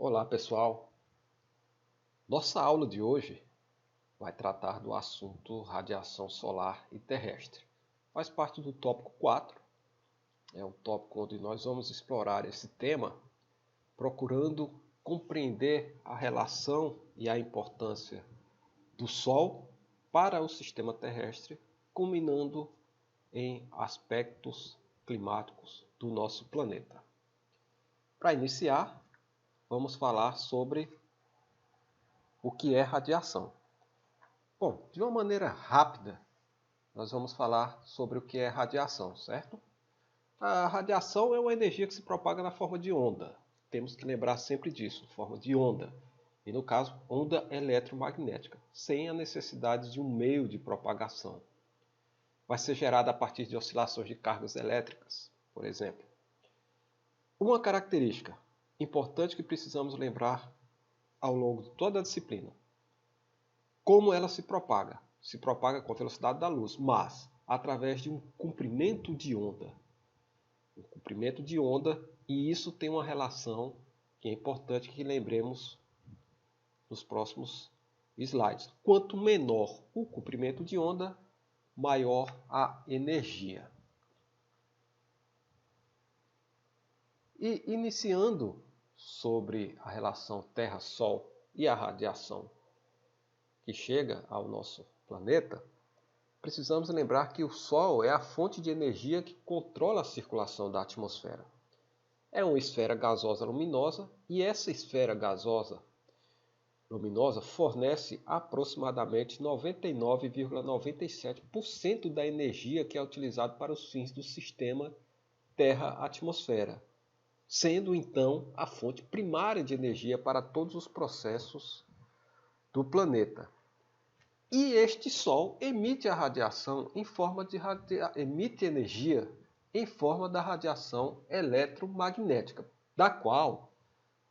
Olá pessoal, nossa aula de hoje vai tratar do assunto radiação solar e terrestre. Faz parte do tópico 4, é um tópico onde nós vamos explorar esse tema, procurando compreender a relação e a importância do Sol para o sistema terrestre, culminando em aspectos climáticos do nosso planeta. Para iniciar, vamos falar sobre o que é radiação. Bom, de uma maneira rápida, nós vamos falar sobre o que é radiação, certo? A radiação é uma energia que se propaga na forma de onda. Temos que lembrar sempre disso, forma de onda. E no caso, onda eletromagnética, sem a necessidade de um meio de propagação. Vai ser gerada a partir de oscilações de cargas elétricas, por exemplo. Uma característica importante que precisamos lembrar ao longo de toda a disciplina. Como ela se propaga? Se propaga com a velocidade da luz, mas através de um comprimento de onda. Um comprimento de onda, e isso tem uma relação que é importante que lembremos nos próximos slides. Quanto menor o comprimento de onda, maior a energia. E iniciando sobre a relação Terra-Sol e a radiação que chega ao nosso planeta, precisamos lembrar que o Sol é a fonte de energia que controla a circulação da atmosfera. É uma esfera gasosa luminosa e essa esfera gasosa luminosa fornece aproximadamente 99,97% da energia que é utilizada para os fins do sistema Terra-atmosfera, sendo então a fonte primária de energia para todos os processos do planeta. E este Sol emite a radiação em forma de emite energia em forma da radiação eletromagnética, da qual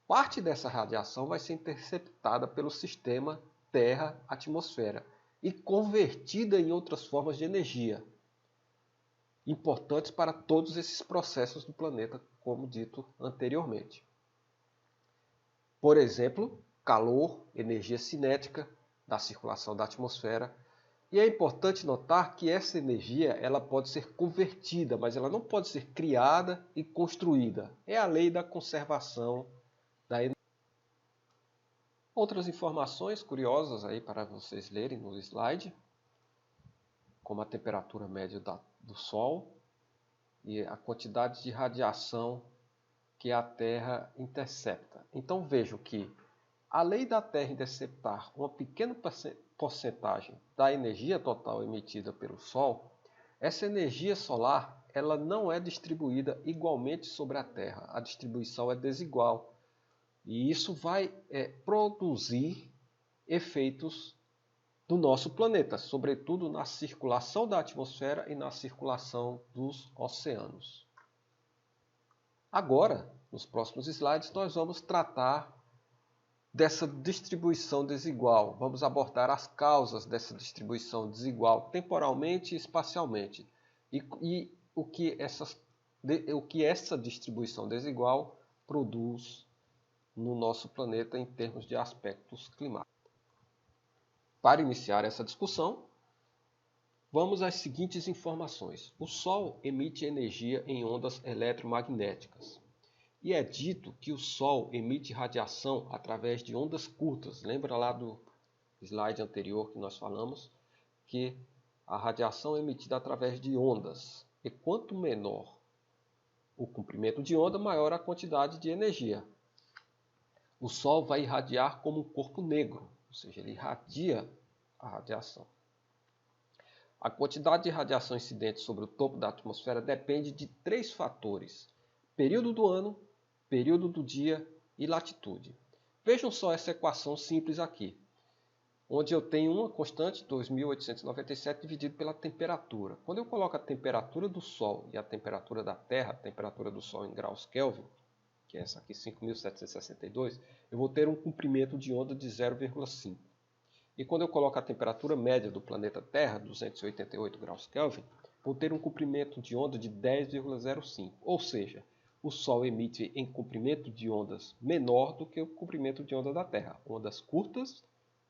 parte dessa radiação vai ser interceptada pelo sistema Terra-atmosfera e convertida em outras formas de energia, importantes para todos esses processos do planeta, como dito anteriormente. Por exemplo, calor, energia cinética da circulação da atmosfera. E é importante notar que essa energia ela pode ser convertida, mas ela não pode ser criada e construída. É a lei da conservação da energia. Outras informações curiosas aí para vocês lerem no slide, como a temperatura média do Sol e a quantidade de radiação que a Terra intercepta. Então vejam que, além da Terra interceptar uma pequena porcentagem da energia total emitida pelo Sol, essa energia solar ela não é distribuída igualmente sobre a Terra. A distribuição é desigual. E isso vai produzir efeitos do nosso planeta, sobretudo na circulação da atmosfera e na circulação dos oceanos. Agora, nos próximos slides, nós vamos tratar dessa distribuição desigual. Vamos abordar as causas dessa distribuição desigual, temporalmente e espacialmente. E o que essa distribuição desigual produz no nosso planeta em termos de aspectos climáticos. Para iniciar essa discussão, vamos às seguintes informações. O Sol emite energia em ondas eletromagnéticas. E é dito que o Sol emite radiação através de ondas curtas. Lembra lá do slide anterior que nós falamos? Que a radiação é emitida através de ondas. E quanto menor o comprimento de onda, maior a quantidade de energia. O Sol vai irradiar como um corpo negro, ou seja, ele irradia a radiação. A quantidade de radiação incidente sobre o topo da atmosfera depende de 3 fatores: período do ano, período do dia e latitude. Vejam só essa equação simples aqui, onde eu tenho uma constante, 2.897, dividido pela temperatura. Quando eu coloco a temperatura do Sol e a temperatura da Terra, a temperatura do Sol em graus Kelvin, que é essa aqui, 5.762, eu vou ter um comprimento de onda de 0,5. E quando eu coloco a temperatura média do planeta Terra, 288 graus Kelvin, vou ter um comprimento de onda de 10,05. Ou seja, o Sol emite em comprimento de ondas menor do que o comprimento de onda da Terra. Ondas curtas,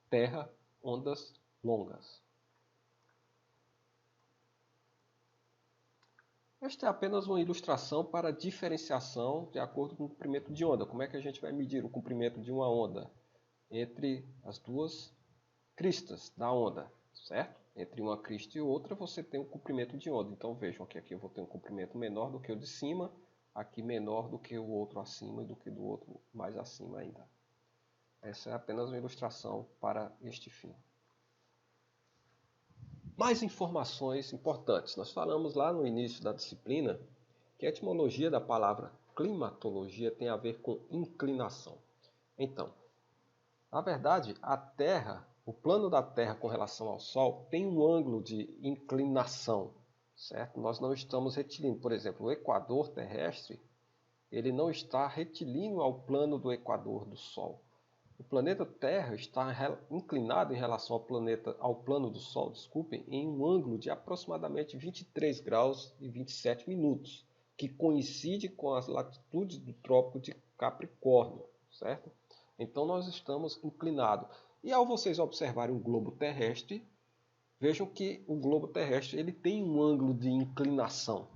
Terra, ondas longas. Esta é apenas uma ilustração para a diferenciação de acordo com o comprimento de onda. Como é que a gente vai medir o comprimento de uma onda? Entre as duas cristas da onda, certo? Entre uma crista e outra você tem um comprimento de onda. Então vejam que aqui eu vou ter um comprimento menor do que o de cima, aqui menor do que o outro acima e do que do outro mais acima ainda. Essa é apenas uma ilustração para este fim. Mais informações importantes. Nós falamos lá no início da disciplina que a etimologia da palavra climatologia tem a ver com inclinação. Então, na verdade, a Terra, o plano da Terra com relação ao Sol tem um ângulo de inclinação, certo? Nós não estamos retilíneos. Por exemplo, o equador terrestre, ele não está retilíneo ao plano do equador do Sol. O planeta Terra está inclinado em relação ao plano do Sol, desculpem, em um ângulo de aproximadamente 23 graus e 27 minutos, que coincide com as latitudes do Trópico de Capricórnio, certo? Então nós estamos inclinados. E ao vocês observarem um globo terrestre, vejam que o globo terrestre ele tem um ângulo de inclinação.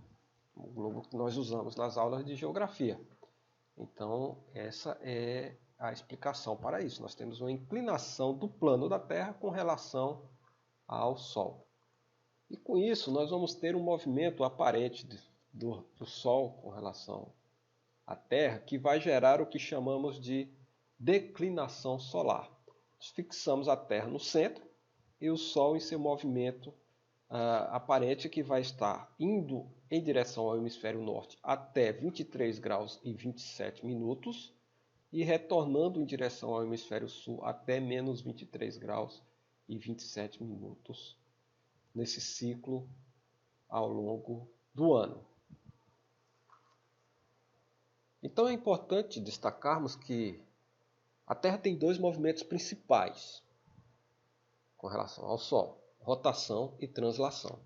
O globo que nós usamos nas aulas de geografia. Então essa é a explicação para isso. Nós temos uma inclinação do plano da Terra com relação ao Sol. E com isso nós vamos ter um movimento aparente do Sol com relação à Terra que vai gerar o que chamamos de declinação solar. Nós fixamos a Terra no centro e o Sol em seu movimento aparente que vai estar indo em direção ao hemisfério norte até 23 graus e 27 minutos e retornando em direção ao hemisfério sul até menos 23 graus e 27 minutos nesse ciclo ao longo do ano. Então é importante destacarmos que a Terra tem dois movimentos principais com relação ao Sol: rotação e translação.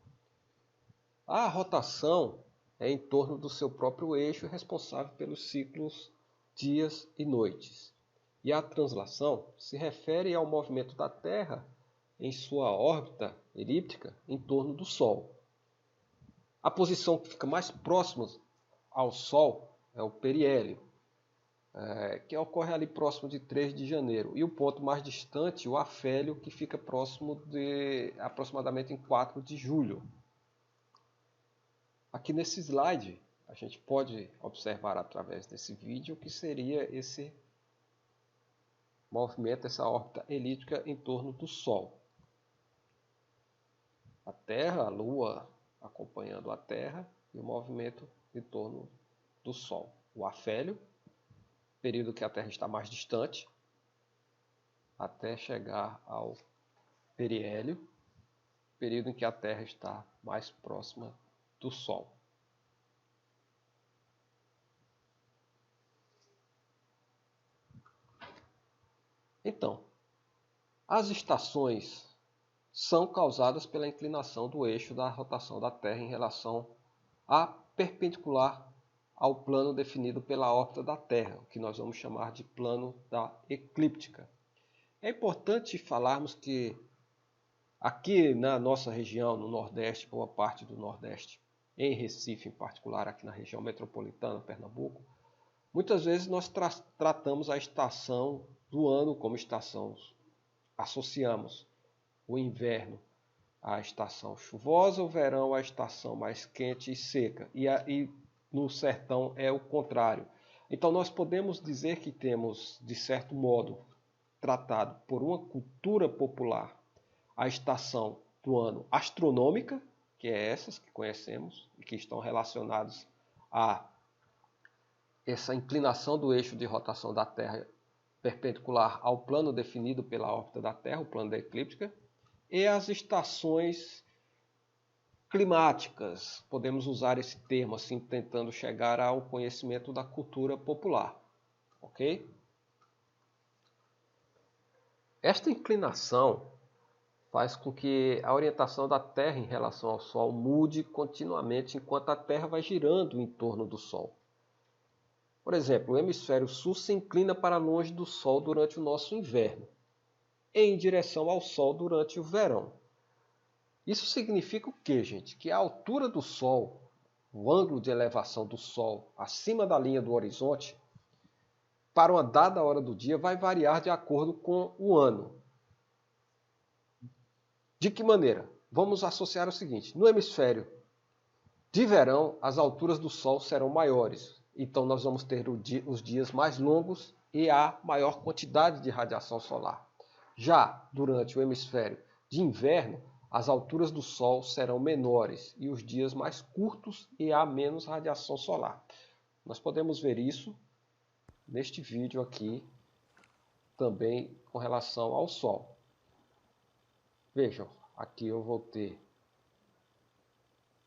A rotação é em torno do seu próprio eixo responsável pelos ciclos dias e noites. E a translação se refere ao movimento da Terra em sua órbita elíptica em torno do Sol. A posição que fica mais próxima ao Sol é o periélio, que ocorre ali próximo de 3 de janeiro. E o ponto mais distante, o afélio, que fica próximo de aproximadamente em 4 de julho. Aqui nesse slide, a gente pode observar através desse vídeo o que seria esse movimento, essa órbita elíptica em torno do Sol. A Terra, a Lua acompanhando a Terra e o movimento em torno do Sol. O afélio, período que a Terra está mais distante, até chegar ao periélio, período em que a Terra está mais próxima do Sol. Então, as estações são causadas pela inclinação do eixo da rotação da Terra em relação à perpendicular ao plano definido pela órbita da Terra, o que nós vamos chamar de plano da eclíptica. É importante falarmos que aqui na nossa região, no Nordeste, boa parte do Nordeste, em Recife em particular, aqui na região metropolitana, Pernambuco, muitas vezes nós tratamos a estação do ano como estação, associamos o inverno à estação chuvosa, o verão à estação mais quente e seca, e no sertão é o contrário. Então nós podemos dizer que temos, de certo modo, tratado por uma cultura popular a estação do ano astronômica, que é essas que conhecemos e que estão relacionadas a essa inclinação do eixo de rotação da Terra perpendicular ao plano definido pela órbita da Terra, o plano da eclíptica, e as estações climáticas. Podemos usar esse termo assim, tentando chegar ao conhecimento da cultura popular. Ok? Esta inclinação faz com que a orientação da Terra em relação ao Sol mude continuamente enquanto a Terra vai girando em torno do Sol. Por exemplo, o hemisfério sul se inclina para longe do Sol durante o nosso inverno, em direção ao Sol durante o verão. Isso significa o quê, gente? Que a altura do Sol, o ângulo de elevação do Sol acima da linha do horizonte, para uma dada hora do dia, vai variar de acordo com o ano. De que maneira? Vamos associar o seguinte: no hemisfério de verão, as alturas do Sol serão maiores, então nós vamos ter os dias mais longos e a maior quantidade de radiação solar. Já durante o hemisfério de inverno, as alturas do Sol serão menores e os dias mais curtos e há menos radiação solar. Nós podemos ver isso neste vídeo aqui, também com relação ao Sol. Vejam, aqui eu vou ter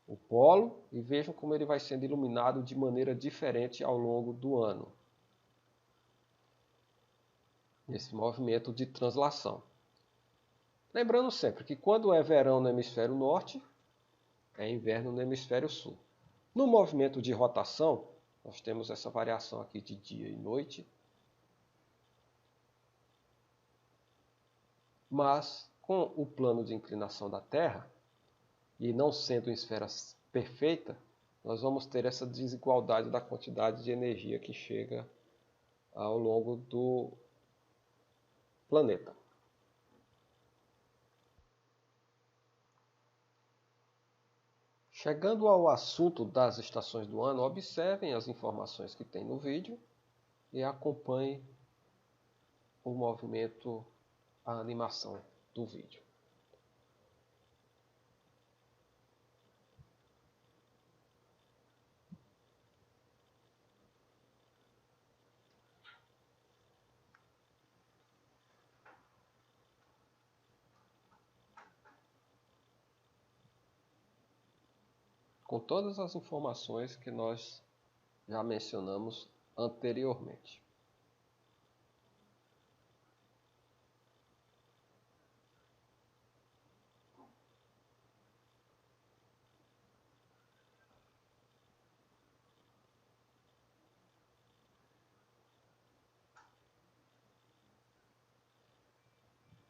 o polo e vejam como ele vai sendo iluminado de maneira diferente ao longo do ano. Nesse movimento de translação. Lembrando sempre que quando é verão no hemisfério norte, é inverno no hemisfério sul. No movimento de rotação, nós temos essa variação aqui de dia e noite. Mas com o plano de inclinação da Terra, e não sendo uma esfera perfeita, nós vamos ter essa desigualdade da quantidade de energia que chega ao longo do planeta. Chegando ao assunto das estações do ano, observem as informações que tem no vídeo e acompanhem o movimento, a animação do vídeo. Com todas as informações que nós já mencionamos anteriormente.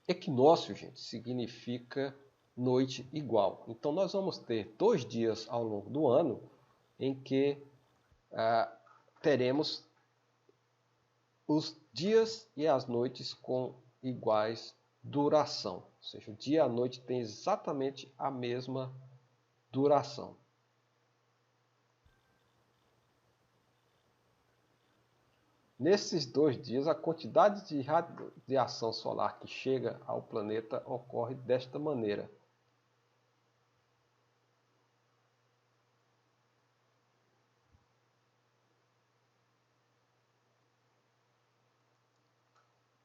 Equinócio, gente, significa noite igual. Então nós vamos ter 2 dias ao longo do ano em que teremos os dias e as noites com iguais duração. Ou seja, o dia e a noite têm exatamente a mesma duração. Nesses 2 dias, a quantidade de radiação solar que chega ao planeta ocorre desta maneira.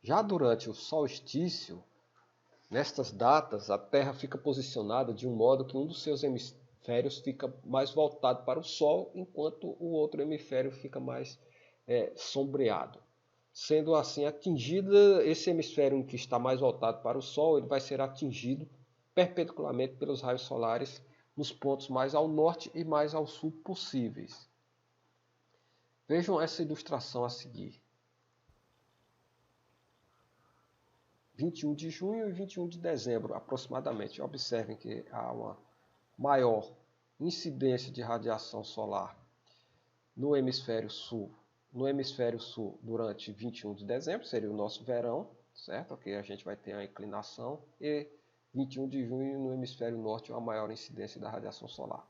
Já durante o solstício, nestas datas, a Terra fica posicionada de um modo que um dos seus hemisférios fica mais voltado para o Sol, enquanto o outro hemisfério fica mais sombreado. Sendo assim atingida, esse hemisfério que está mais voltado para o Sol, ele vai ser atingido perpendicularmente pelos raios solares nos pontos mais ao norte e mais ao sul possíveis. Vejam essa ilustração a seguir. 21 de junho e 21 de dezembro, aproximadamente. Observem que há uma maior incidência de radiação solar no hemisfério sul. No hemisfério sul, durante 21 de dezembro, seria o nosso verão, certo? Ok, a gente vai ter a inclinação. E 21 de junho, no hemisfério norte, uma maior incidência da radiação solar.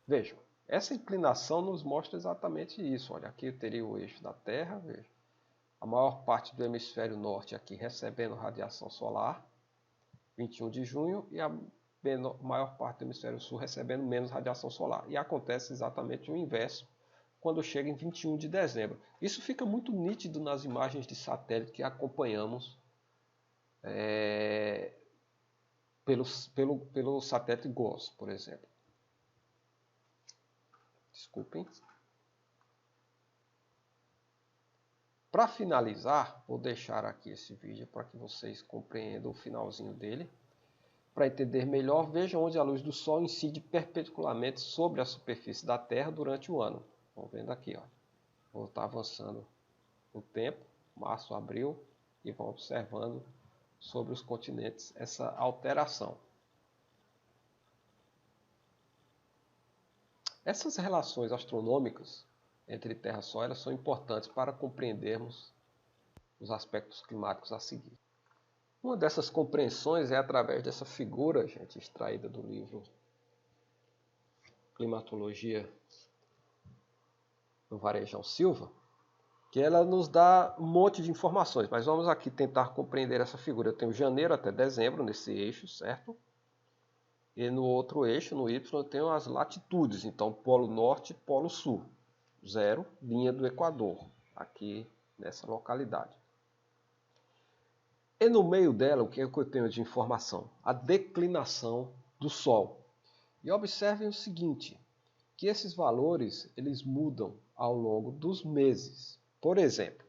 Vejam, essa inclinação nos mostra exatamente isso. Olha, aqui eu teria o eixo da Terra, veja. A maior parte do hemisfério norte aqui recebendo radiação solar, 21 de junho, e a maior parte do hemisfério sul recebendo menos radiação solar. E acontece exatamente o inverso quando chega em 21 de dezembro. Isso fica muito nítido nas imagens de satélite que acompanhamos pelo satélite GOES, por exemplo. Desculpem. Para finalizar, vou deixar aqui esse vídeo para que vocês compreendam o finalzinho dele. Para entender melhor, veja onde a luz do Sol incide perpendicularmente sobre a superfície da Terra durante o ano. Estão vendo aqui, ó. Vou estar avançando o tempo, março, abril, e vão observando sobre os continentes essa alteração. Essas relações astronômicas entre Terra e Sol elas são importantes para compreendermos os aspectos climáticos a seguir. Uma dessas compreensões é através dessa figura, gente, extraída do livro Climatologia do Varejão Silva, que ela nos dá um monte de informações, mas vamos aqui tentar compreender essa figura. Eu tenho janeiro até dezembro nesse eixo, certo? E no outro eixo, no Y, eu tenho as latitudes, então Polo Norte e Polo Sul. 0, linha do Equador, aqui nessa localidade. E no meio dela, o que é que eu tenho de informação? A declinação do Sol. E observem o seguinte, que esses valores eles mudam ao longo dos meses. Por exemplo,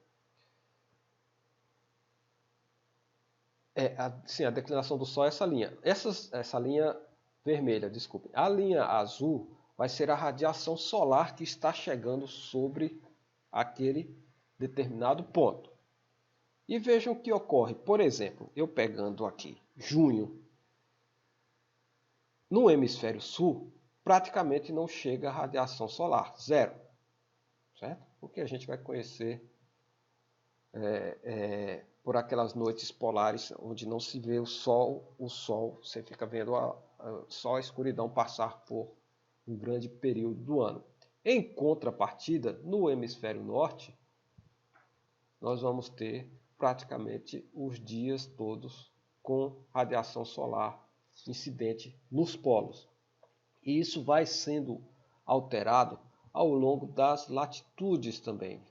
a declinação do Sol é essa linha. Essa linha vermelha, desculpe. A linha azul vai ser a radiação solar que está chegando sobre aquele determinado ponto. E vejam o que ocorre. Por exemplo, eu pegando aqui junho, no hemisfério sul, praticamente não chega a radiação solar, 0. Certo? Porque a gente vai conhecer por aquelas noites polares onde não se vê o sol, você fica vendo só a escuridão passar por um grande período do ano. Em contrapartida, no hemisfério norte, nós vamos ter praticamente os dias todos com radiação solar incidente nos polos. E isso vai sendo alterado ao longo das latitudes também.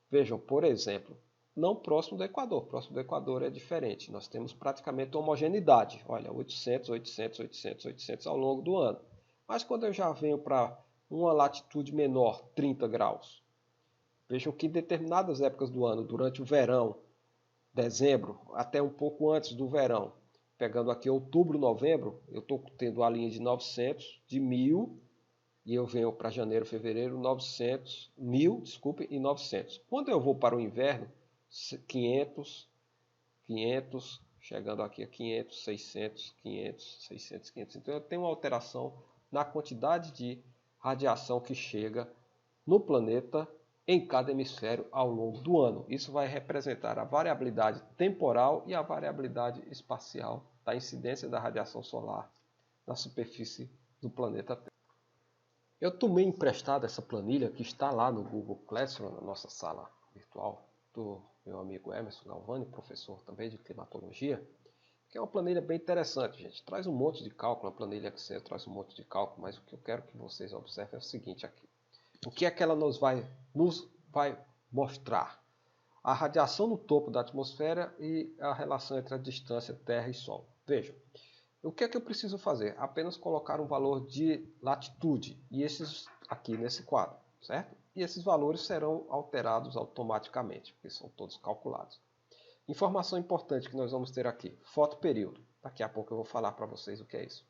Vejam, por exemplo, não próximo do Equador. Próximo do Equador é diferente. Nós temos praticamente homogeneidade. Olha, 800, 800, 800, 800 ao longo do ano. Mas quando eu já venho para uma latitude menor, 30 graus, vejam que em determinadas épocas do ano, durante o verão, dezembro, até um pouco antes do verão, pegando aqui outubro, novembro, eu estou tendo a linha de 900, de 1000, e eu venho para janeiro, fevereiro, 900, 1000, desculpe, e 900. Quando eu vou para o inverno, 500, 500, chegando aqui a 500, 600, 500, 600, 500. Então eu tenho uma alteração na quantidade de radiação que chega no planeta em cada hemisfério ao longo do ano. Isso vai representar a variabilidade temporal e a variabilidade espacial da incidência da radiação solar na superfície do planeta Terra. Eu tomei emprestado essa planilha que está lá no Google Classroom, na nossa sala virtual, do meu amigo Emerson Galvani, professor também de climatologia, que é uma planilha bem interessante, gente. Traz um monte de cálculo, a planilha Excel traz um monte de cálculo, mas o que eu quero que vocês observem é o seguinte aqui. O que é que ela nos vai mostrar? A radiação no topo da atmosfera e a relação entre a distância Terra e Sol. Vejam, o que é que eu preciso fazer? Apenas colocar um valor de latitude, e esses aqui nesse quadro, certo? E esses valores serão alterados automaticamente, porque são todos calculados. Informação importante que nós vamos ter aqui, fotoperíodo. Daqui a pouco eu vou falar para vocês o que é isso.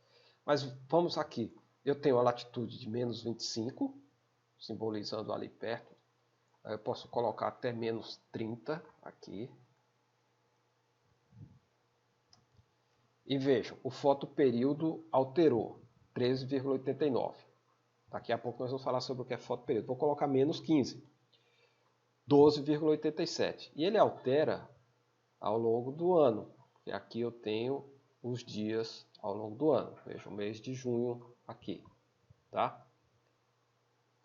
Mas vamos aqui, eu tenho a latitude de menos 25, simbolizando ali perto. Eu posso colocar até menos 30 aqui. E vejam, o fotoperíodo alterou, 13,89. Daqui a pouco nós vamos falar sobre o que é fotoperíodo. Vou colocar menos 15, 12,87. E ele altera ao longo do ano. E aqui eu tenho os dias ao longo do ano. Veja o mês de junho aqui, tá?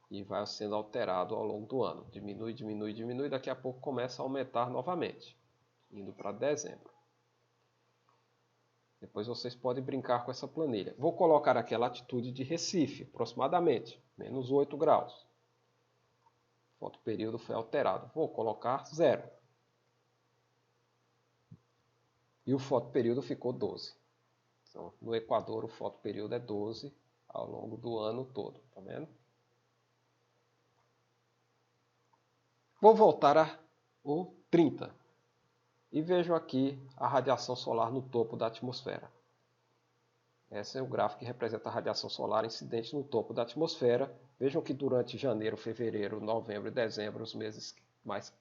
E vai sendo alterado ao longo do ano. Diminui, diminui, diminui. Daqui a pouco começa a aumentar novamente, indo para dezembro. Depois vocês podem brincar com essa planilha. Vou colocar aqui a latitude de Recife, aproximadamente, menos 8 graus. O fotoperíodo foi alterado. Vou colocar 0. E o fotoperíodo ficou 12. Então, no Equador, o fotoperíodo é 12 ao longo do ano todo. Tá vendo? Vou voltar ao 30. E vejo aqui a radiação solar no topo da atmosfera. Esse é o gráfico que representa a radiação solar incidente no topo da atmosfera. Vejam que durante janeiro, fevereiro, novembro e dezembro, os meses mais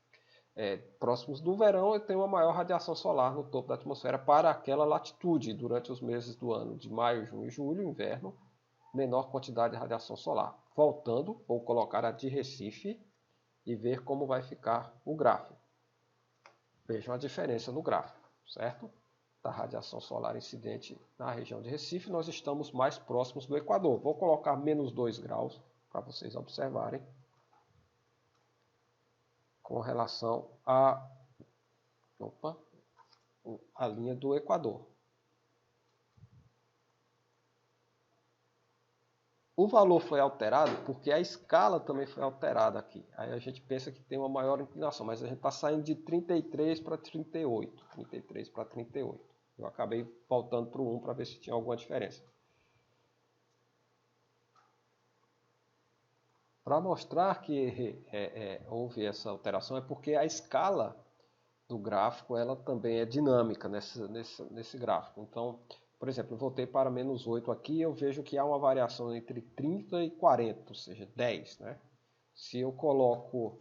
próximos do verão, eu tenho uma maior radiação solar no topo da atmosfera para aquela latitude. Durante os meses do ano de maio, junho e julho, inverno, menor quantidade de radiação solar. Voltando, vou colocar a de Recife e ver como vai ficar o gráfico. Vejam a diferença no gráfico, certo? Da radiação solar incidente na região de Recife, nós estamos mais próximos do Equador. Vou colocar menos 2 graus para vocês observarem com relação a linha do Equador. O valor foi alterado porque a escala também foi alterada aqui. Aí a gente pensa que tem uma maior inclinação, mas a gente está saindo de 33 para 38. 33 para 38. Eu acabei voltando para o 1 para ver se tinha alguma diferença. Para mostrar que houve essa alteração é porque a escala do gráfico ela também é dinâmica nesse gráfico. Então, por exemplo, eu voltei para menos 8 aqui e eu vejo que há uma variação entre 30 e 40, ou seja, 10. Né? Se eu coloco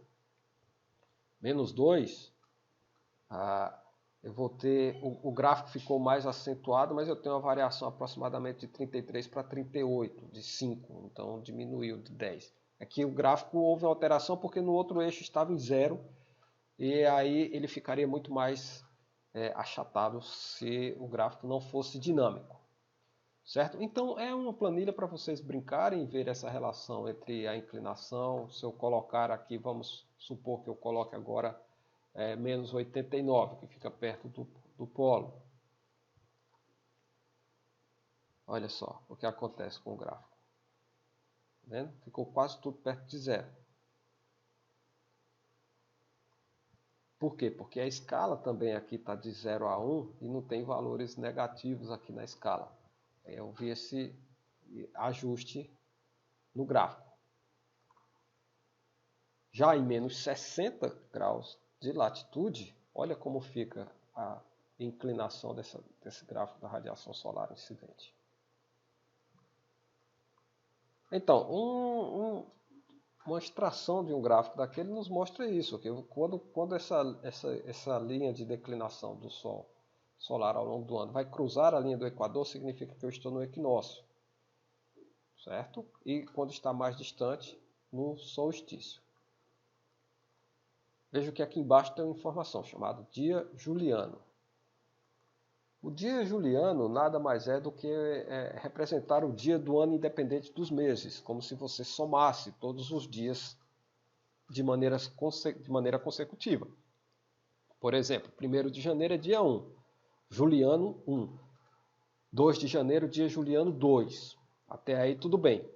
menos 2, eu vou ter, o gráfico ficou mais acentuado, mas eu tenho uma variação aproximadamente de 33 para 38, de 5, então diminuiu de 10. Aqui o gráfico houve uma alteração porque no outro eixo estava em 0, e aí ele ficaria muito mais achatado se o gráfico não fosse dinâmico. Certo? Então é uma planilha para vocês brincarem e ver essa relação entre a inclinação. Se eu colocar aqui, vamos supor que eu coloque agora menos 89, que fica perto do polo. Olha só o que acontece com o gráfico. Tá vendo? Ficou quase tudo perto de 0. Por quê? Porque a escala também aqui está de 0 a 1 e não tem valores negativos aqui na escala. Eu vi esse ajuste no gráfico. Já em menos 60 graus de latitude, olha como fica a inclinação desse gráfico da radiação solar incidente. Então, uma extração de um gráfico daquele nos mostra isso, que quando essa linha de declinação do Sol solar ao longo do ano vai cruzar a linha do Equador, significa que eu estou no equinócio, certo? E quando está mais distante, no solstício. Veja que aqui embaixo tem uma informação chamada dia juliano. O dia juliano nada mais é do que representar o dia do ano independente dos meses, como se você somasse todos os dias de maneira consecutiva. Por exemplo, 1º de janeiro é dia 1, juliano 1. 2 de janeiro, dia juliano 2. Até aí tudo bem.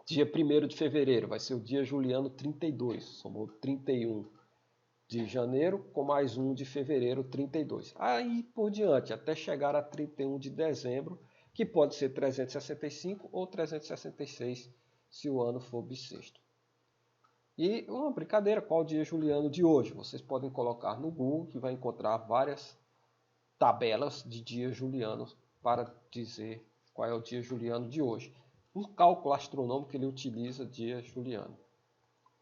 Dia 1º de fevereiro vai ser o dia juliano 32, somou 31 de janeiro com mais 1 de fevereiro, 32. Aí por diante, até chegar a 31 de dezembro, que pode ser 365 ou 366 se o ano for bissexto. E uma brincadeira, qual o dia juliano de hoje? Vocês podem colocar no Google que vai encontrar várias tabelas de dias julianos para dizer qual é o dia juliano de hoje. Um cálculo astronômico ele utiliza dia juliano.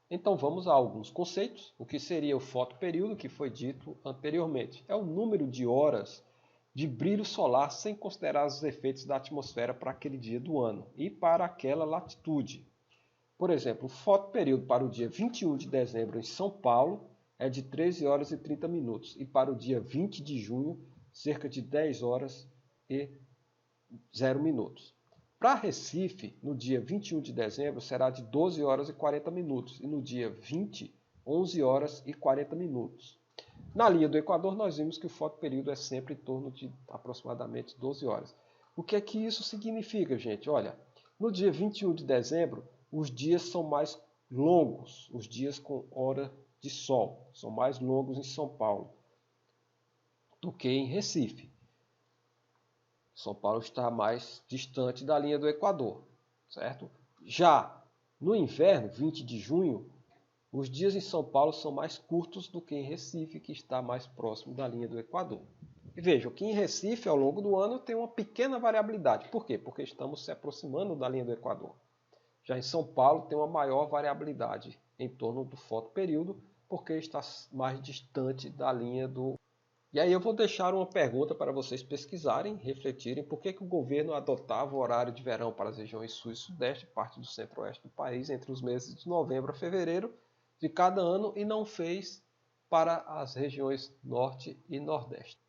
Então vamos a alguns conceitos. O que seria o fotoperíodo, que foi dito anteriormente? É o número de horas de brilho solar sem considerar os efeitos da atmosfera para aquele dia do ano e para aquela latitude. Por exemplo, o fotoperíodo para o dia 21 de dezembro em São Paulo é de 13 horas e 30 minutos e para o dia 20 de junho, cerca de 10 horas e 0 minutos. Para Recife, no dia 21 de dezembro, será de 12 horas e 40 minutos e no dia 20, 11 horas e 40 minutos. Na linha do Equador, nós vimos que o fotoperíodo é sempre em torno de aproximadamente 12 horas. O que é que isso significa, gente? Olha, no dia 21 de dezembro, os dias são mais longos, os dias com hora de sol, são mais longos em São Paulo do que em Recife. São Paulo está mais distante da linha do Equador, certo? Já no inverno, 20 de junho, os dias em São Paulo são mais curtos do que em Recife, que está mais próximo da linha do Equador. E vejam que em Recife, ao longo do ano, tem uma pequena variabilidade. Por quê? Porque estamos se aproximando da linha do Equador. Já em São Paulo tem uma maior variabilidade em torno do fotoperíodo, porque está mais distante da linha do... E aí eu vou deixar uma pergunta para vocês pesquisarem, refletirem, por que o governo adotava o horário de verão para as regiões sul e sudeste, parte do centro-oeste do país, entre os meses de novembro a fevereiro de cada ano e não fez para as regiões norte e nordeste.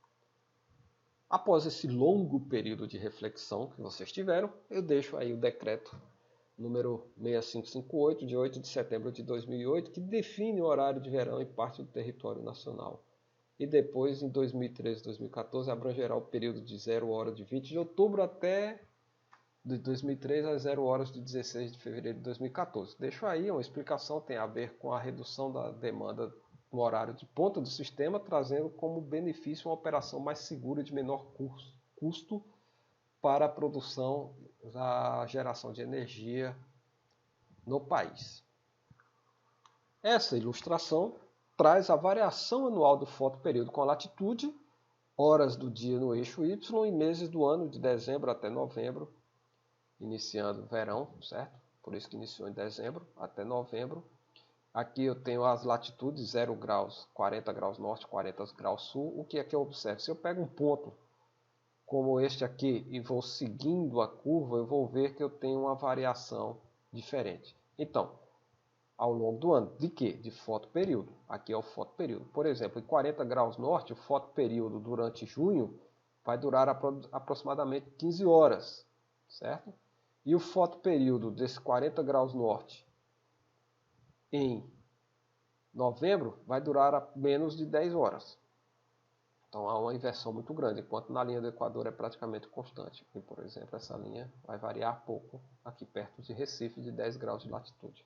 Após esse longo período de reflexão que vocês tiveram, eu deixo aí o decreto número 6558, de 8 de setembro de 2008, que define o horário de verão em parte do território nacional. E depois, em 2013 e 2014, abrangerá o período de 0 hora de 20 de outubro até de 2003 às 0 horas de 16 de fevereiro de 2014. Deixo aí uma explicação, tem a ver com a redução da demanda no horário de ponta do sistema, trazendo como benefício uma operação mais segura e de menor custo para a produção da geração de energia no país. Essa ilustração traz a variação anual do fotoperíodo com a latitude, horas do dia no eixo Y e meses do ano, de dezembro até novembro, iniciando o verão, certo? Por isso que iniciou em dezembro até novembro. Aqui eu tenho as latitudes 0 graus, 40 graus norte, 40 graus sul. O que é que eu observo? Se eu pego um ponto como este aqui e vou seguindo a curva, eu vou ver que eu tenho uma variação diferente. Então, ao longo do ano, de quê? De fotoperíodo. Aqui é o fotoperíodo. Por exemplo, em 40 graus norte, o fotoperíodo durante junho vai durar aproximadamente 15 horas, certo? E o fotoperíodo desse 40 graus norte em novembro vai durar menos de 10 horas. Então há uma inversão muito grande, enquanto na linha do Equador é praticamente constante. E, por exemplo, essa linha vai variar pouco aqui perto de Recife, de 10 graus de latitude.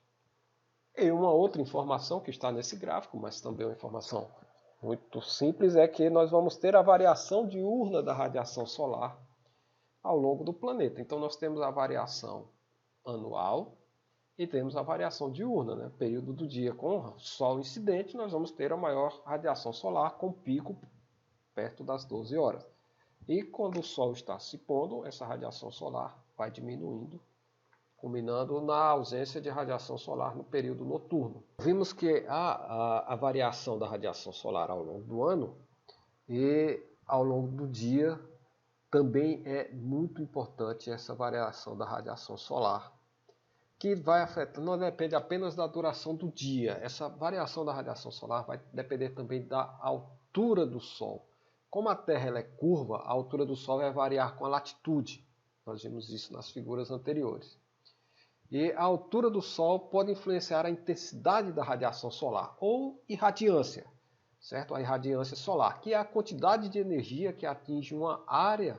E uma outra informação que está nesse gráfico, mas também uma informação muito simples, é que nós vamos ter a variação diurna da radiação solar ao longo do planeta. Então nós temos a variação anual e temos a variação diurna, né? Período do dia com sol incidente, nós vamos ter a maior radiação solar com pico perto das 12 horas. E quando o sol está se pondo, essa radiação solar vai diminuindo, culminando na ausência de radiação solar no período noturno. Vimos que há a variação da radiação solar ao longo do ano e ao longo do dia também é muito importante essa variação da radiação solar, que vai afetar, não depende apenas da duração do dia. Essa variação da radiação solar vai depender também da altura do Sol. Como a Terra ela é curva, a altura do Sol vai variar com a latitude. Nós vimos isso nas figuras anteriores. E a altura do Sol pode influenciar a intensidade da radiação solar, ou irradiância, certo? A irradiância solar, que é a quantidade de energia que atinge uma área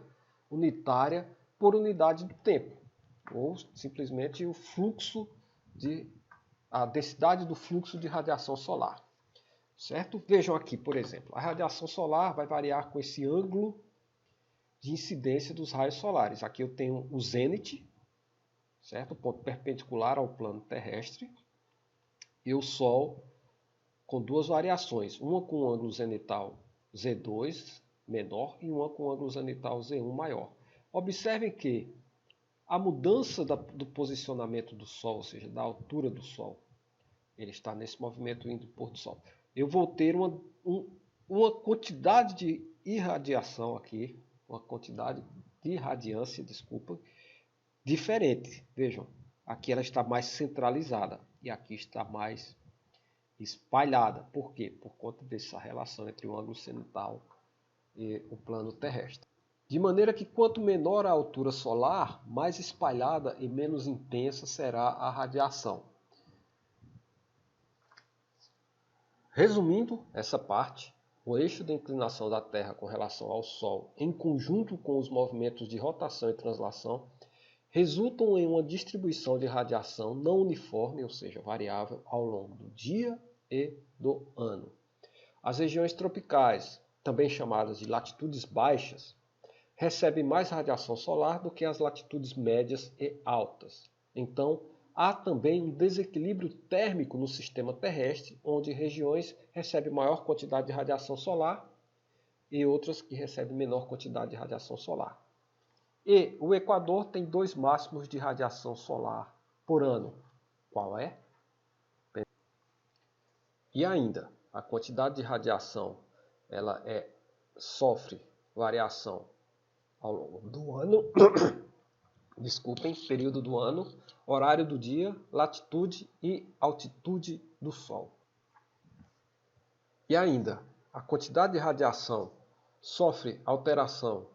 unitária por unidade do tempo, ou simplesmente o fluxo a densidade do fluxo de radiação solar. Certo? Vejam aqui, por exemplo, a radiação solar vai variar com esse ângulo de incidência dos raios solares. Aqui eu tenho o zênite, certo? O ponto perpendicular ao plano terrestre, e o Sol com duas variações, uma com o ângulo zenital Z2 menor e uma com o ângulo zenital Z1 maior. Observem que a mudança do posicionamento do Sol, ou seja, da altura do Sol, ele está nesse movimento indo do pôr do Sol. Eu vou ter uma quantidade de irradiação aqui, uma quantidade de radiância, desculpa, diferente. Vejam, aqui ela está mais centralizada e aqui está mais espalhada. Por quê? Por conta dessa relação entre o ângulo zenital e o plano terrestre. De maneira que quanto menor a altura solar, mais espalhada e menos intensa será a radiação. Resumindo essa parte, o eixo de inclinação da Terra com relação ao Sol, em conjunto com os movimentos de rotação e translação, resultam em uma distribuição de radiação não uniforme, ou seja, variável, ao longo do dia e do ano. As regiões tropicais, também chamadas de latitudes baixas, recebem mais radiação solar do que as latitudes médias e altas. Então, há também um desequilíbrio térmico no sistema terrestre, onde regiões recebem maior quantidade de radiação solar e outras que recebem menor quantidade de radiação solar. E o Equador tem 2 máximos de radiação solar por ano. Qual é? E ainda, a quantidade de radiação ela sofre variação ao longo do ano, desculpem, período do ano, horário do dia, latitude e altitude do Sol. E ainda, a quantidade de radiação sofre alteração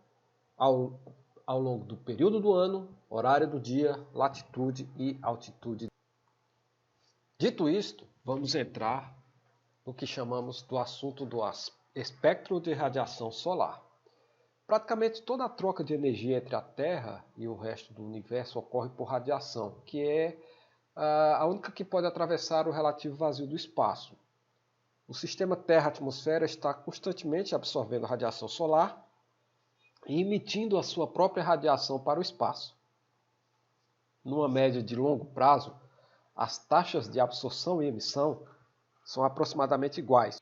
ao longo do período do ano, horário do dia, latitude e altitude. Dito isto, vamos entrar no que chamamos do assunto do espectro de radiação solar. Praticamente toda a troca de energia entre a Terra e o resto do universo ocorre por radiação, que é a única que pode atravessar o relativo vazio do espaço. O sistema Terra-atmosfera está constantemente absorvendo a radiação solar e emitindo a sua própria radiação para o espaço. Numa média de longo prazo, as taxas de absorção e emissão são aproximadamente iguais,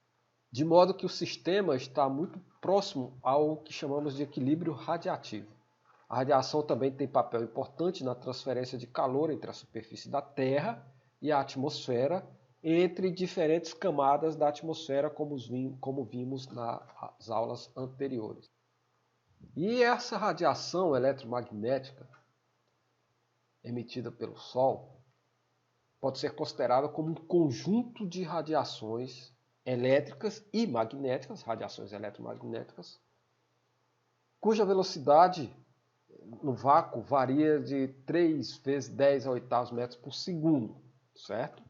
de modo que o sistema está muito próximo ao que chamamos de equilíbrio radiativo. A radiação também tem papel importante na transferência de calor entre a superfície da Terra e a atmosfera, entre diferentes camadas da atmosfera, como vimos nas aulas anteriores. E essa radiação eletromagnética emitida pelo Sol pode ser considerada como um conjunto de radiações elétricas e magnéticas, radiações eletromagnéticas, cuja velocidade no vácuo varia de 3 vezes 10 a oitavos metros por segundo, certo?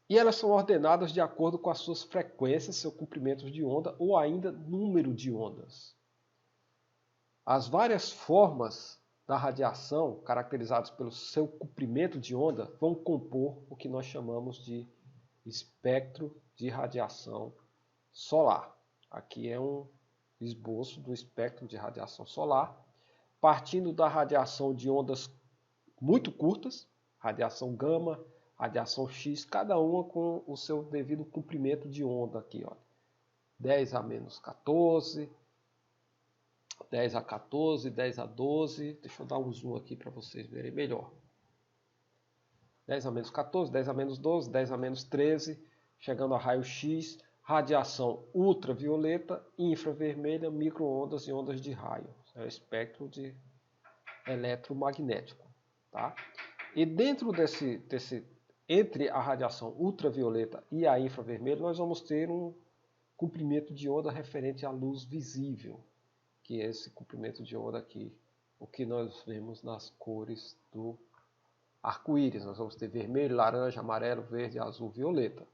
E elas são ordenadas de acordo com as suas frequências, seu comprimento de onda ou ainda número de ondas. As várias formas da radiação, caracterizadas pelo seu comprimento de onda, vão compor o que nós chamamos de espectro de radiação solar. Aqui é um esboço do espectro de radiação solar, partindo da radiação de ondas muito curtas, radiação gama, radiação X, cada uma com o seu devido comprimento de onda aqui, ó. 10 a menos 14, 10 a 14, 10 a 12, deixa eu dar um zoom aqui para vocês verem melhor. 10 a menos 14, 10 a menos 12, 10 a menos 13, chegando a raio-x, radiação ultravioleta, infravermelha, micro-ondas e ondas de raio. É o espectro de eletromagnético. Tá? E dentro entre a radiação ultravioleta e a infravermelha, nós vamos ter um comprimento de onda referente à luz visível, que é esse comprimento de onda aqui, o que nós vemos nas cores do arco-íris. Nós vamos ter vermelho, laranja, amarelo, verde, azul, violeta.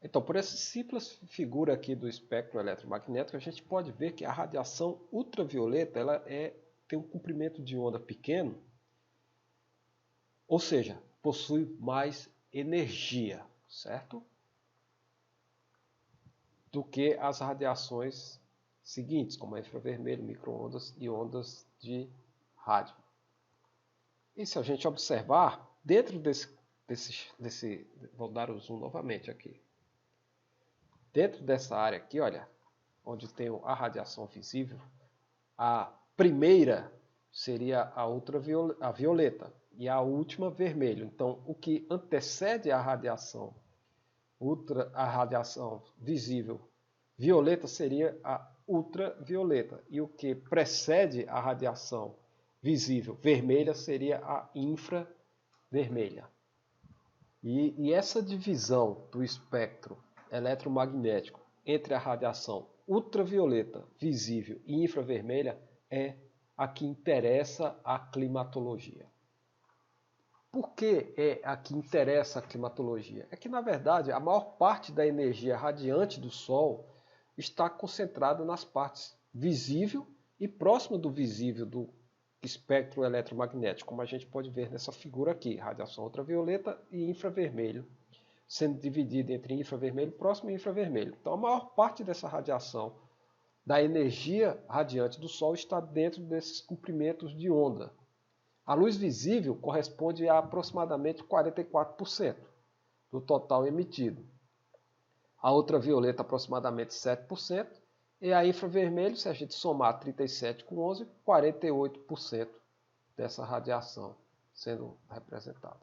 Então, por essa simples figura aqui do espectro eletromagnético, a gente pode ver que a radiação ultravioleta tem um comprimento de onda pequeno, ou seja, possui mais energia, certo? Do que as radiações seguintes, como a infravermelho, micro-ondas e ondas de rádio. E se a gente observar, dentro desse vou dar o zoom novamente aqui. Dentro dessa área aqui, olha, onde tem a radiação visível, a primeira seria a violeta e a última vermelho. Então, o que antecede a radiação visível violeta seria a ultravioleta, e o que precede a radiação visível vermelha seria a infravermelha. E essa divisão do espectro eletromagnético entre a radiação ultravioleta, visível e infravermelha é a que interessa a climatologia. Por que é a que interessa a climatologia? É que, na verdade, a maior parte da energia radiante do Sol está concentrada nas partes visível e próxima do visível do espectro eletromagnético, como a gente pode ver nessa figura aqui, radiação ultravioleta e infravermelho, sendo dividida entre infravermelho próximo e infravermelho. Então, a maior parte dessa radiação, da energia radiante do Sol, está dentro desses comprimentos de onda. A luz visível corresponde a aproximadamente 44% do total emitido. a ultravioleta aproximadamente 7%, e a infravermelho, se a gente somar 37 com 11, 48% dessa radiação sendo representada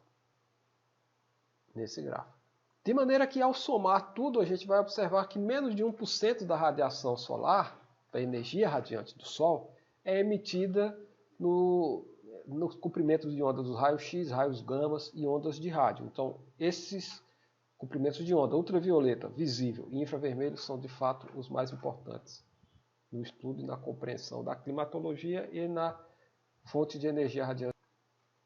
nesse gráfico. De maneira que ao somar tudo, a gente vai observar que menos de 1% da radiação solar, da energia radiante do Sol, é emitida nos comprimentos de onda dos raios X, raios gamas e ondas de rádio. Então, esses comprimentos de onda ultravioleta, visível e infravermelho são de fato os mais importantes no estudo e na compreensão da climatologia e na fonte de energia radiante.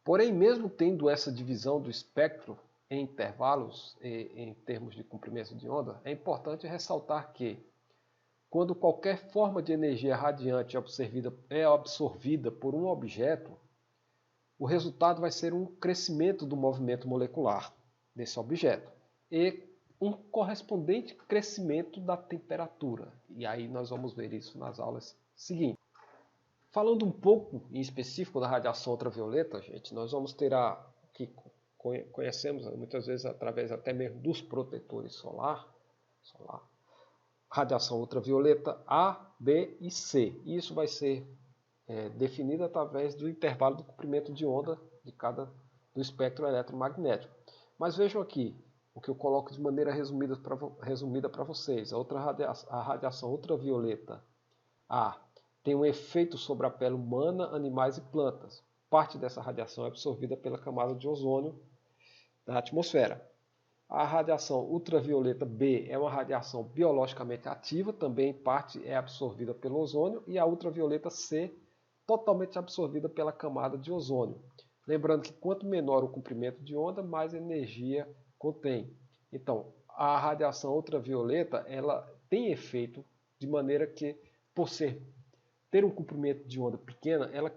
Porém, mesmo tendo essa divisão do espectro em intervalos e em termos de comprimento de onda, é importante ressaltar que, quando qualquer forma de energia radiante é absorvida por um objeto, o resultado vai ser um crescimento do movimento molecular desse objeto e um correspondente crescimento da temperatura. E aí nós vamos ver isso nas aulas seguintes. Falando um pouco em específico da radiação ultravioleta, gente, nós vamos ter que conhecemos muitas vezes através até mesmo dos protetores solar, radiação ultravioleta A, B e C. E isso vai ser definido através do intervalo do comprimento de onda do espectro eletromagnético. Mas vejam aqui o que eu coloco de maneira resumida para vocês. A radiação ultravioleta A tem um efeito sobre a pele humana, animais e plantas. Parte dessa radiação é absorvida pela camada de ozônio da atmosfera. A radiação ultravioleta B é uma radiação biologicamente ativa, também parte é absorvida pelo ozônio, e a ultravioleta C, totalmente absorvida pela camada de ozônio. Lembrando que quanto menor o comprimento de onda, mais energia contém. Então, a radiação ultravioleta ela tem efeito de maneira que, por ter um comprimento de onda pequena, ela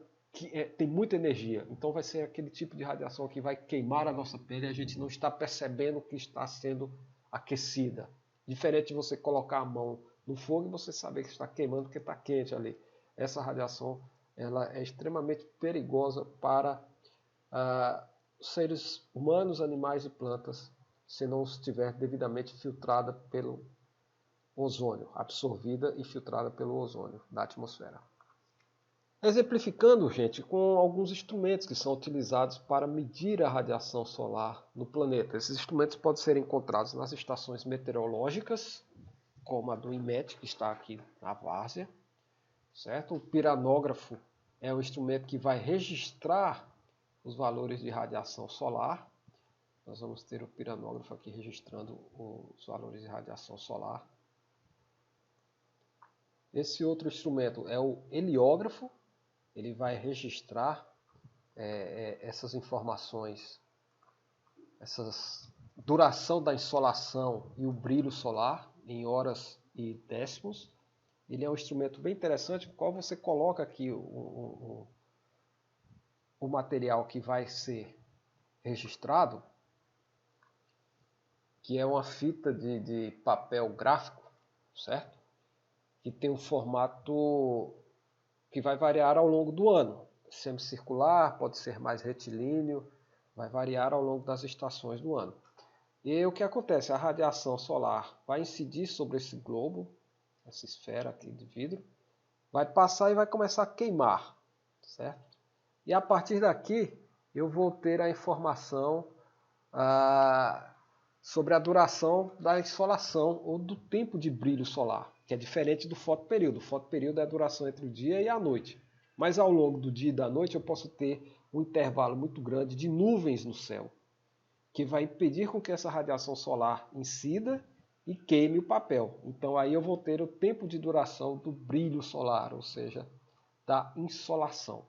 tem muita energia. Então vai ser aquele tipo de radiação que vai queimar a nossa pele e a gente não está percebendo que está sendo aquecida. Diferente de você colocar a mão no fogo e você saber que está queimando porque está quente ali. Essa radiação ela é extremamente perigosa para seres humanos, animais e plantas, se não estiver devidamente filtrada pelo ozônio, absorvida e filtrada pelo ozônio da atmosfera. Exemplificando, gente, com alguns instrumentos que são utilizados para medir a radiação solar no planeta. Esses instrumentos podem ser encontrados nas estações meteorológicas, como a do INMET, que está aqui na várzea, certo? O piranógrafo é um instrumento que vai registrar os valores de radiação solar. Nós vamos ter o piranógrafo aqui registrando os valores de radiação solar. Esse outro instrumento é o heliógrafo. Ele vai registrar essas informações, essa duração da insolação e o brilho solar em horas e décimos. Ele é um instrumento bem interessante, no qual você coloca aqui o material que vai ser registrado, que é uma fita de papel gráfico, certo? Que tem um formato que vai variar ao longo do ano. Semicircular, pode ser mais retilíneo, vai variar ao longo das estações do ano. E o que acontece? A radiação solar vai incidir sobre esse globo, essa esfera aqui de vidro, vai passar e vai começar a queimar, certo? E a partir daqui eu vou ter a informação sobre a duração da insolação ou do tempo de brilho solar, que é diferente do fotoperíodo. O fotoperíodo é a duração entre o dia e a noite. Mas ao longo do dia e da noite eu posso ter um intervalo muito grande de nuvens no céu, que vai impedir com que essa radiação solar incida e queime o papel. Então aí eu vou ter o tempo de duração do brilho solar, ou seja, da insolação.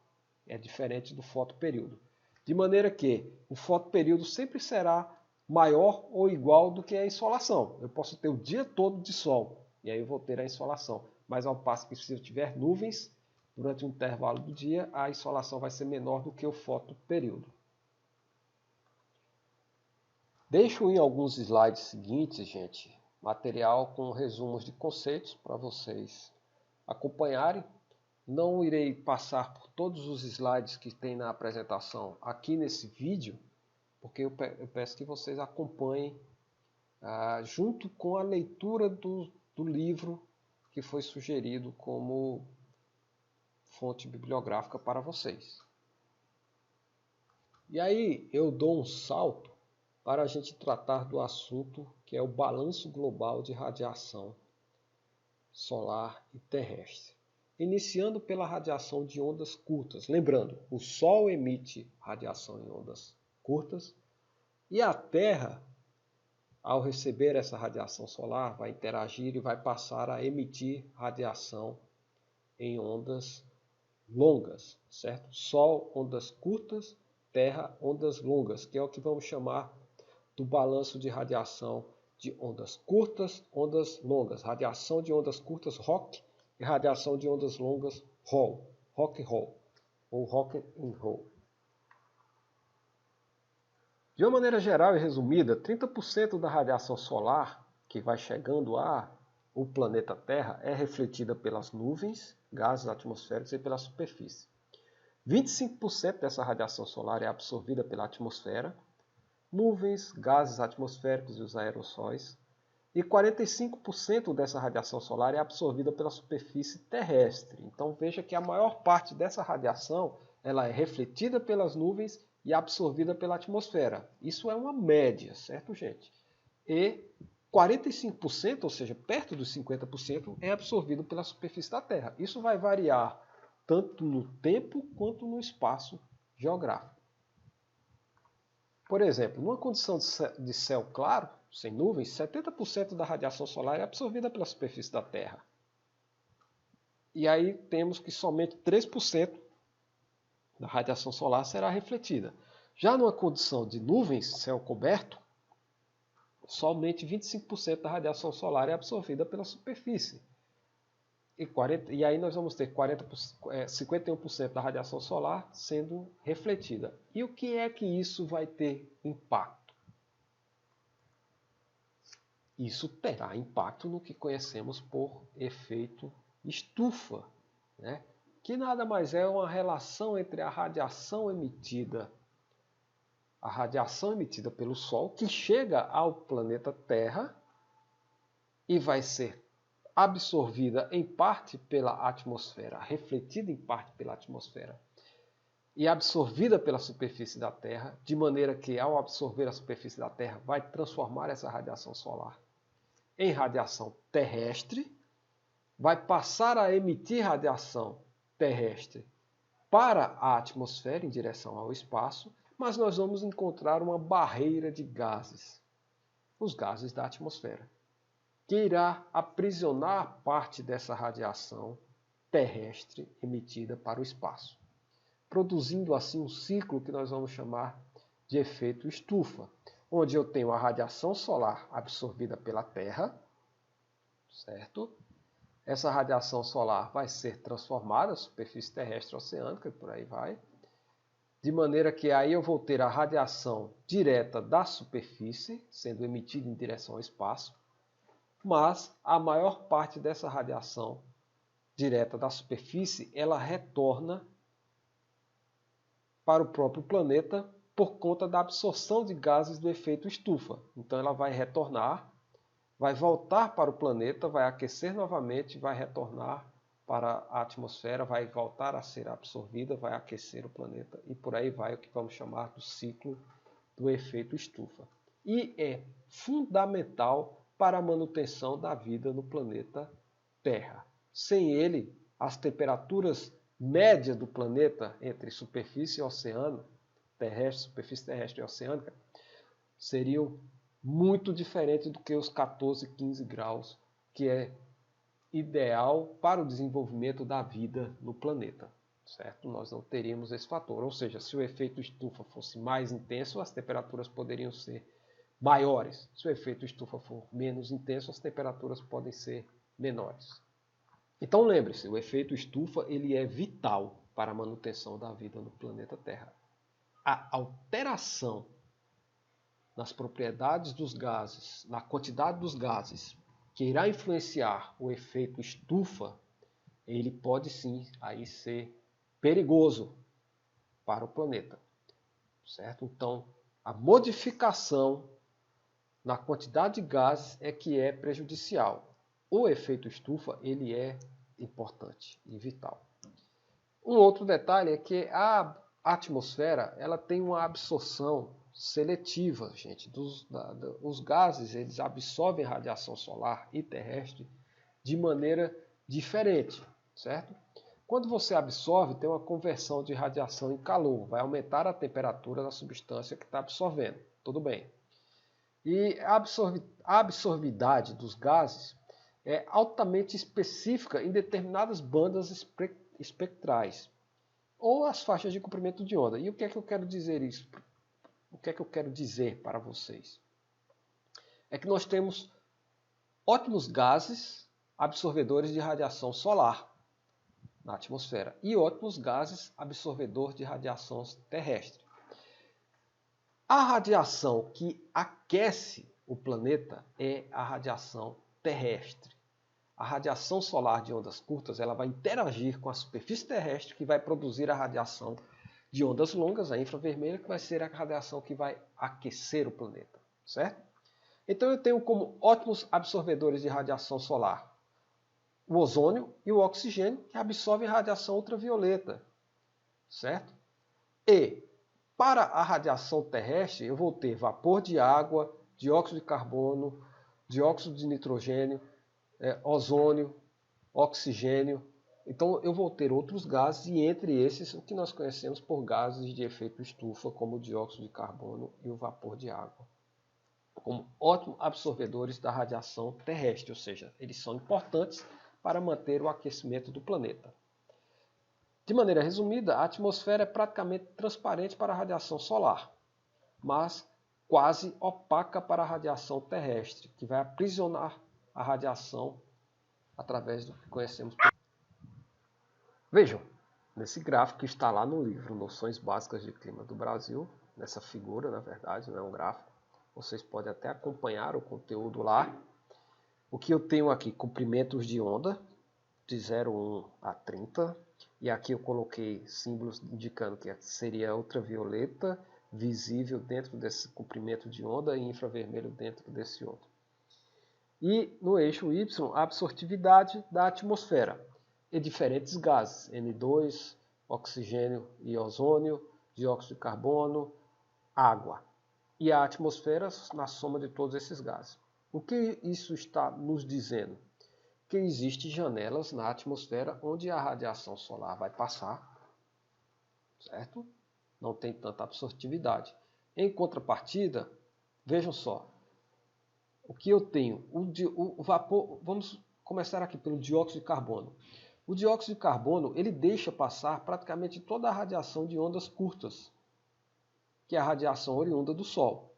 É diferente do fotoperíodo. De maneira que o fotoperíodo sempre será maior ou igual do que a insolação. Eu posso ter o dia todo de sol, e aí eu vou ter a insolação. Mas ao passo que se eu tiver nuvens, durante um intervalo do dia, a insolação vai ser menor do que o fotoperíodo. Deixo em alguns slides seguintes, gente, material com resumos de conceitos para vocês acompanharem. Não irei passar por todos os slides que tem na apresentação aqui nesse vídeo, porque eu peço que vocês acompanhem junto com a leitura do livro que foi sugerido como fonte bibliográfica para vocês. E aí eu dou um salto para a gente tratar do assunto que é o balanço global de radiação solar e terrestre. Iniciando pela radiação de ondas curtas. Lembrando, o Sol emite radiação em ondas curtas e a Terra, ao receber essa radiação solar, vai interagir e vai passar a emitir radiação em ondas longas, certo? Sol, ondas curtas, Terra, ondas longas, que é o que vamos chamar do balanço de radiação de ondas curtas, ondas longas. Radiação de ondas curtas, ROC, e radiação de ondas longas, ROL, rock-roll, ou rock and roll. De uma maneira geral e resumida, 30% da radiação solar que vai chegando ao planeta Terra é refletida pelas nuvens, gases atmosféricos e pela superfície. 25% dessa radiação solar é absorvida pela atmosfera, nuvens, gases atmosféricos e os aerossóis, e 45% dessa radiação solar é absorvida pela superfície terrestre. Então veja que a maior parte dessa radiação ela é refletida pelas nuvens e absorvida pela atmosfera. Isso é uma média, certo, gente? E 45%, ou seja, perto dos 50%, é absorvido pela superfície da Terra. Isso vai variar tanto no tempo quanto no espaço geográfico. Por exemplo, numa condição de céu claro, sem nuvens, 70% da radiação solar é absorvida pela superfície da Terra. E aí temos que somente 3% da radiação solar será refletida. Já numa condição de nuvens, céu coberto, somente 25% da radiação solar é absorvida pela superfície. E aí nós vamos ter 51% da radiação solar sendo refletida. E o que é que isso vai ter impacto? Isso terá impacto no que conhecemos por efeito estufa, né? Que nada mais é uma relação entre a radiação emitida pelo Sol, que chega ao planeta Terra e vai ser absorvida em parte pela atmosfera, refletida em parte pela atmosfera e absorvida pela superfície da Terra, de maneira que ao absorver a superfície da Terra vai transformar essa radiação solar em radiação terrestre, vai passar a emitir radiação terrestre para a atmosfera em direção ao espaço, mas nós vamos encontrar uma barreira de gases, os gases da atmosfera, que irá aprisionar parte dessa radiação terrestre emitida para o espaço, produzindo assim um ciclo que nós vamos chamar de efeito estufa, onde eu tenho a radiação solar absorvida pela Terra, certo? Essa radiação solar vai ser transformada, superfície terrestre oceânica e por aí vai, de maneira que aí eu vou ter a radiação direta da superfície, sendo emitida em direção ao espaço, mas a maior parte dessa radiação direta da superfície, ela retorna para o próprio planeta por conta da absorção de gases do efeito estufa. Então ela vai retornar, vai voltar para o planeta, vai aquecer novamente, vai retornar para a atmosfera, vai voltar a ser absorvida, vai aquecer o planeta e por aí vai o que vamos chamar do ciclo do efeito estufa. E é fundamental para a manutenção da vida no planeta Terra. Sem ele, as temperaturas médias do planeta entre superfície e oceano, superfície terrestre e oceânica, seriam muito diferentes do que os 14, 15 graus, que é ideal para o desenvolvimento da vida no planeta. Certo? Nós não teríamos esse fator. Ou seja, se o efeito estufa fosse mais intenso, as temperaturas poderiam ser maiores. Se o efeito estufa for menos intenso, as temperaturas podem ser menores. Então lembre-se, o efeito estufa ele é vital para a manutenção da vida no planeta Terra. A alteração nas propriedades dos gases, na quantidade dos gases, que irá influenciar o efeito estufa, ele pode sim aí ser perigoso para o planeta. Certo? Então, a modificação na quantidade de gases é que é prejudicial. O efeito estufa, ele é importante e vital. Um outro detalhe é que a atmosfera, ela tem uma absorção seletiva, gente. Os gases, eles absorvem radiação solar e terrestre de maneira diferente, certo? Quando você absorve, tem uma conversão de radiação em calor, vai aumentar a temperatura da substância que está absorvendo, tudo bem. E a absorvidade dos gases é altamente específica em determinadas bandas espectrais ou as faixas de comprimento de onda. E o que é que eu quero dizer isso? O que é que eu quero dizer para vocês? É que nós temos ótimos gases absorvedores de radiação solar na atmosfera e ótimos gases absorvedores de radiação terrestre. A radiação que aquece o planeta é a radiação terrestre. A radiação solar de ondas curtas, ela vai interagir com a superfície terrestre, que vai produzir a radiação de ondas longas, a infravermelha, que vai ser a radiação que vai aquecer o planeta, certo? Então eu tenho como ótimos absorvedores de radiação solar o ozônio e o oxigênio, que absorvem radiação ultravioleta, certo? E para a radiação terrestre, eu vou ter vapor de água, dióxido de carbono, dióxido de nitrogênio, ozônio, oxigênio. Então eu vou ter outros gases, e entre esses o que nós conhecemos por gases de efeito estufa, como o dióxido de carbono e o vapor de água, como ótimos absorvedores da radiação terrestre, ou seja, eles são importantes para manter o aquecimento do planeta. De maneira resumida, a atmosfera é praticamente transparente para a radiação solar, mas quase opaca para a radiação terrestre, que vai aprisionar a radiação através do que conhecemos por... Vejam, nesse gráfico que está lá no livro Noções Básicas de Clima do Brasil, nessa figura, na verdade, não é um gráfico, vocês podem até acompanhar o conteúdo lá. O que eu tenho aqui, comprimentos de onda, de 0,1 a 30, e aqui eu coloquei símbolos indicando que seria ultravioleta, visível dentro desse comprimento de onda e infravermelho dentro desse outro. E no eixo Y, a absortividade da atmosfera e diferentes gases, N2, oxigênio e ozônio, dióxido de carbono, água. E a atmosfera na soma de todos esses gases. O que isso está nos dizendo? Que existem janelas na atmosfera onde a radiação solar vai passar, certo? Não tem tanta absortividade. Em contrapartida, vejam só, o que eu tenho, o vapor, vamos começar aqui pelo dióxido de carbono. O dióxido de carbono, ele deixa passar praticamente toda a radiação de ondas curtas, que é a radiação oriunda do Sol,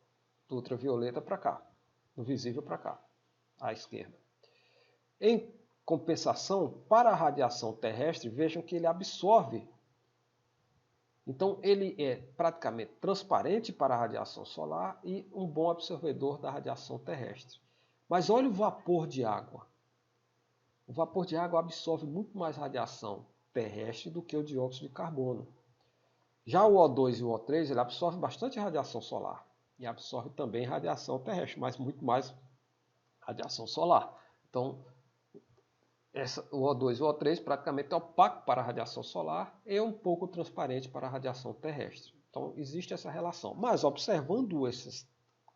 do ultravioleta para cá, do visível para cá, à esquerda. Em compensação, para a radiação terrestre, vejam que ele absorve. Então, ele é praticamente transparente para a radiação solar e um bom absorvedor da radiação terrestre. Mas olha o vapor de água. O vapor de água absorve muito mais radiação terrestre do que o dióxido de carbono. Já o O2 e o O3, ele absorve bastante radiação solar e absorve também radiação terrestre, mas muito mais radiação solar. Então, o O2 e o O3 praticamente é opaco para a radiação solar e um pouco transparente para a radiação terrestre. Então, existe essa relação. Mas, observando esses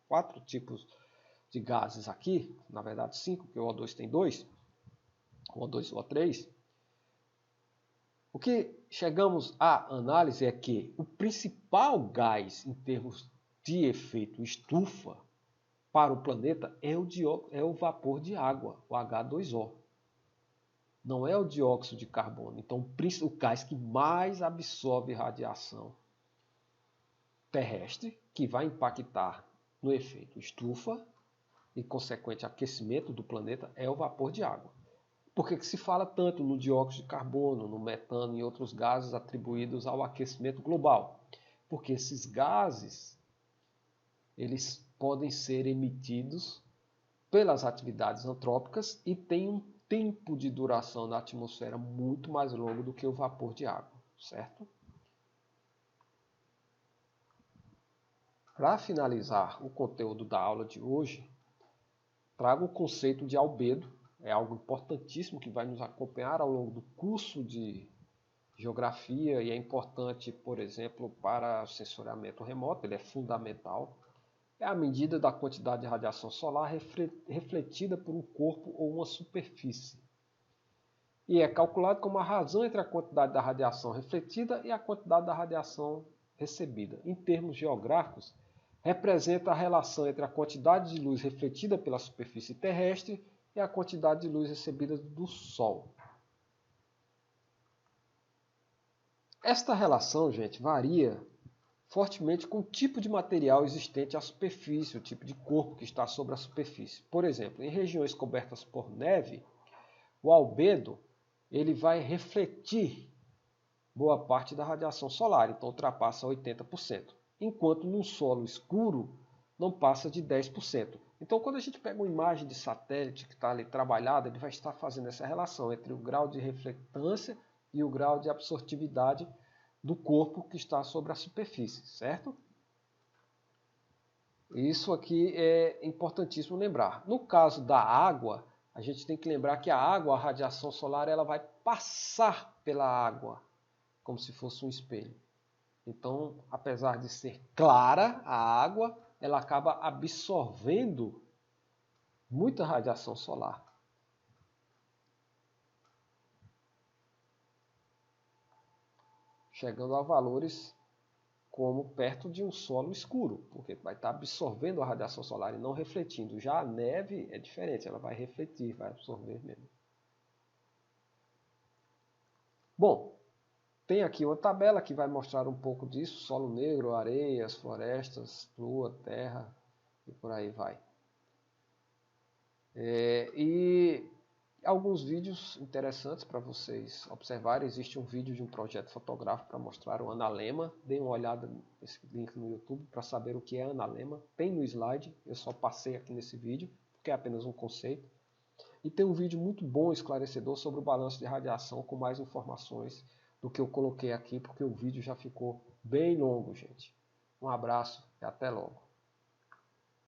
4 tipos de gases aqui, na verdade 5, porque o O2 tem 2, o O2 e o O3, o que chegamos à análise é que o principal gás em termos de efeito estufa para o planeta é o vapor de água, o H2O. Não é o dióxido de carbono. Então, o gás que mais absorve radiação terrestre, que vai impactar no efeito estufa e consequente aquecimento do planeta, é o vapor de água. Por que se fala tanto no dióxido de carbono, no metano e outros gases atribuídos ao aquecimento global? Porque esses gases, eles podem ser emitidos pelas atividades antrópicas e têm um tempo de duração na atmosfera muito mais longo do que o vapor de água, certo? Para finalizar o conteúdo da aula de hoje, trago o conceito de albedo. É algo importantíssimo que vai nos acompanhar ao longo do curso de geografia e é importante, por exemplo, para sensoriamento remoto, ele é fundamental. É a medida da quantidade de radiação solar refletida por um corpo ou uma superfície. E é calculado como a razão entre a quantidade da radiação refletida e a quantidade da radiação recebida. Em termos geográficos, representa a relação entre a quantidade de luz refletida pela superfície terrestre e a quantidade de luz recebida do Sol. Esta relação, gente, varia fortemente com o tipo de material existente à superfície, o tipo de corpo que está sobre a superfície. Por exemplo, em regiões cobertas por neve, o albedo ele vai refletir boa parte da radiação solar, então ultrapassa 80%, enquanto num solo escuro não passa de 10%. Então, quando a gente pega uma imagem de satélite que está ali trabalhada, ele vai estar fazendo essa relação entre o grau de reflectância e o grau de absortividade do corpo que está sobre a superfície, certo? Isso aqui é importantíssimo lembrar. No caso da água, a gente tem que lembrar que a água, a radiação solar, ela vai passar pela água, como se fosse um espelho. Então, apesar de ser clara a água, ela acaba absorvendo muita radiação solar. Chegando a valores como perto de um solo escuro, porque vai estar absorvendo a radiação solar e não refletindo. Já a neve é diferente, ela vai refletir, vai absorver mesmo. Bom, tem aqui uma tabela que vai mostrar um pouco disso, solo negro, areias, florestas, lua, terra e por aí vai. E alguns vídeos interessantes para vocês observarem. Existe um vídeo de um projeto fotográfico para mostrar o analema. Dê uma olhada nesse link no YouTube para saber o que é analema. Tem no slide, eu só passei aqui nesse vídeo, porque é apenas um conceito. E tem um vídeo muito bom, esclarecedor, sobre o balanço de radiação, com mais informações do que eu coloquei aqui, porque o vídeo já ficou bem longo, gente. Um abraço e até logo.